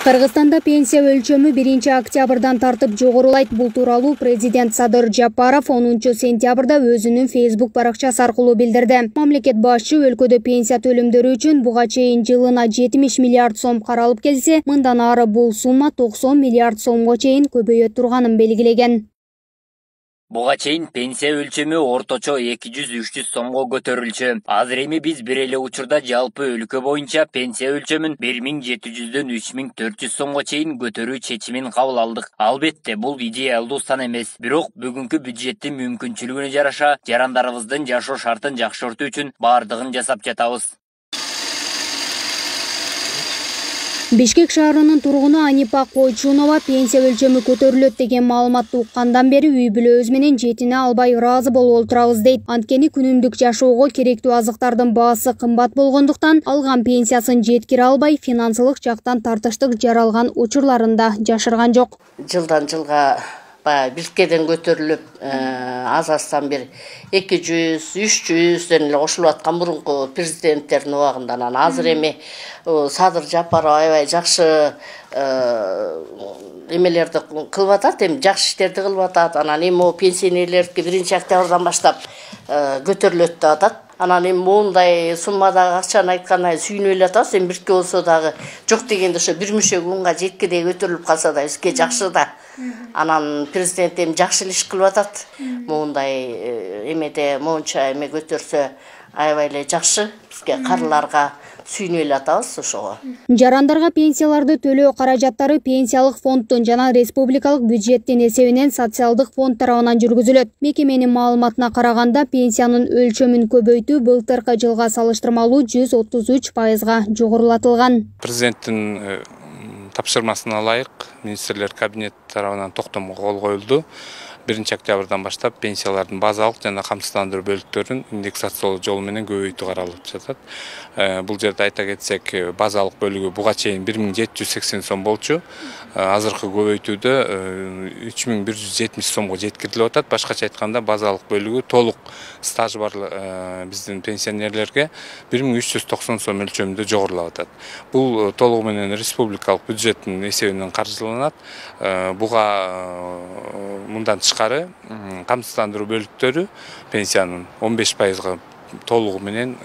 Кыргызстанда пенсия өлчөмү 1 октябрдан тартып жогорулайт. Бул тууралуу президент Садыр Жапаров 10 сентябрда өзүнүн Facebook баракчасы аркылуу билдирди. Мамлекет башчы өлкөдө пенсия төлөмдөрү үчүн буга чейин жылына 70 миллиард сом каралып келсе, мындан ары бул сумма 90 миллиард сомго чейин көбөйө турганын белгилеген. Буга чейин пенсия өлчөмү орточо 200-300 сомго көтөрүлчү. Азыр эми биз бир эле учурда жалпы өлкө боюнча пенсия өлчөмүн 1700-дөн 3400 сомго чейин көтөрүү чечимин кабыл алдык. Албетте, бул идеалдуу сан эмес. Бирок бүгүнкү бюджеттин мүмкүнчүлүгүнө жараша жарандарыбыздын жашоо шартын жакшыртуу үчүн бардыгын жасап жатабыз. Бишкек шаарынын тургуну Анипа Койчунова пенсия өлчөмү көтөрүлөт деген маалыматты уккандан бери үй бүлөбүз менен жетине албай ыраазы болуп отурабыз дейт. Анткени күнүмдүк жашоого керектүү азыктардын баасы кымбат болгондуктан алган пенсиясын жеткире албай, финансылык жактан тартыштык жаралган учурларында жашырган жок. Жылдан жылга биркеден көтөрүлүп, азастан бир 200-300ден эле кошулуп аткан мурунку президенттердин убагында. Анан азыр эми Садыр Жапаров аябай жакшы эмелерди кылып атат, эми жакшы иштерди кылып атат. Анан эми пенсионерлерге 1 октябрдан баштап көтөрүлөт деп атат. Анан эми моундай суммадагы акчаны айтканда сүйүнүп эле атабыз. Эми бирке болсо дагы жок дегенде ошо бир мүшө күнгө жеткидей көтөрүлүп калса да бизге жакшы да. Анан президент эми жакшы иш кылып атат. Моундай эмеде моунча эме көтөрсө аябай эле жакшы. Бизге карыларга сүйүнүп эле атабыз ошого. Жарандарга пенсияларды төлөө каражаттары пенсиялык фонддун жана республикалык бюджеттин эсебинен социалдык фонд тарабынан жүргүзүлөт. Мекеменин маалыматына караганда пенсиянын өлчөмүн көбөйтүү былтыркы жылга салыштырмалуу 133%га жогорулатылган. Президенттин тапшырмасына ылайык министрлер кабинети тарабынан токтомго кол коюлду. 1 октябрдан баштап пенсиялардын базалык жана камсыздандыруу бөлүктөрүн индексациялоо жолу менен көбөйтүү каралып жатат. Бул жерде айта кетсек, базалык бөлүгү буга чейин 1780 сом болчу. Азыркы көбөйтүүдө 3170 сомго жеткирилип атат. Башкача айтканда, базалык бөлүгү толук стажы бар биздин пенсионерлерге 1390 сом өлчөмүндө жогорулап атат. Бул толугу менен республикалык бюджеттин эсебинен каржыланат. Буга мындан тышкары камсыздандыруу бөлүктөрү пенсиянын 15%га толугу менен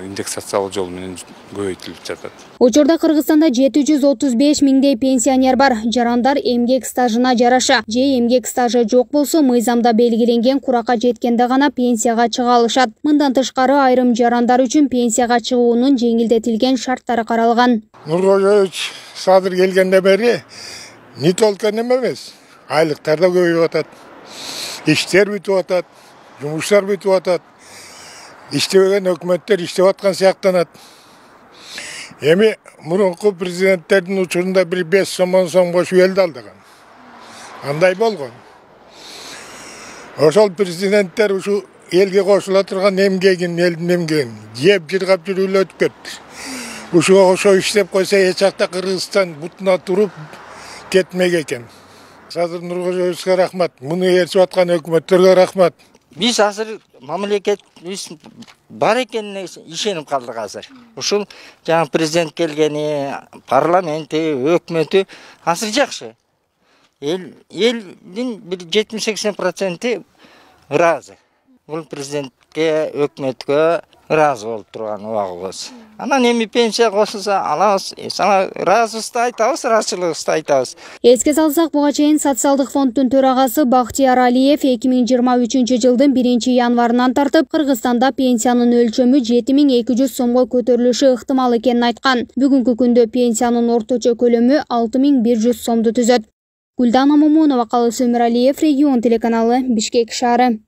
индексациялоо жолу менен көбөйтүлүп жатат. Учурда Кыргызстанда 735 миңдей пенсионер бар. Жарандар эмгек стажына жараша же эмгек стажы жок болсо мыйзамда белгиленген куракка жеткенде гана пенсияга чыга алышат. Мындан тышкары айрым жарандар үчүн пенсияга чыгуунун жеңилдетилген шарттары каралган. Нуркожоевич Садыр келгенден бери не только неме эмес, айлыктар да көбөйүп атат. Иштер бүтүп атат, жумуштар бүтүп атат. İştebegen hökümetler iştep atkан сыяктанат. Эми мурунку президенттердин учурунда бир 5 сомон сом кошуп элди алдыган. Андай болгон. Ошол президенттер ушу элге кошула турган эмгегин, элдин эмгегин жеп жыргап жүрүлүп өтүп кетти. Ушуга ошо иштеп койсо эч жакта Кыргызстан бутуна туруп кетмек экен. Садыр Нуркожоевичке рахмат. Муну ээрчип аткан өкмөттөргө рахмат. Биз азыр мамлекет бар экенине ишенип калдык азыр. Ушул жаңы президент келгени, парламенти, өкмөтү азыр жакшы. Элдин бир 70-80% ыраазы. Бул президентке, өкмөткө ыраазы болуп турган убагыбыз. Анан эми пенсия косулса алабыз, ыраазыбызды айтабыз, ыраазычылыгыбызды айтабыз. Эске салсак, буга чейин социалдык фонддун төрагасы Бактияр Алиев 2023 жылдын 1 январынан тартып Кыргызстанда пенсиянын өлчөмү 7200 сомго көтөрүлүшү ыктымал экенин айткан. Бүгүнкү күндө пенсиянын орточо көлөмү 6100 сомду түзөт. Гүлдана Момунова, Калыс Өмүралиев, Регион телеканалы, Бишкек шаары.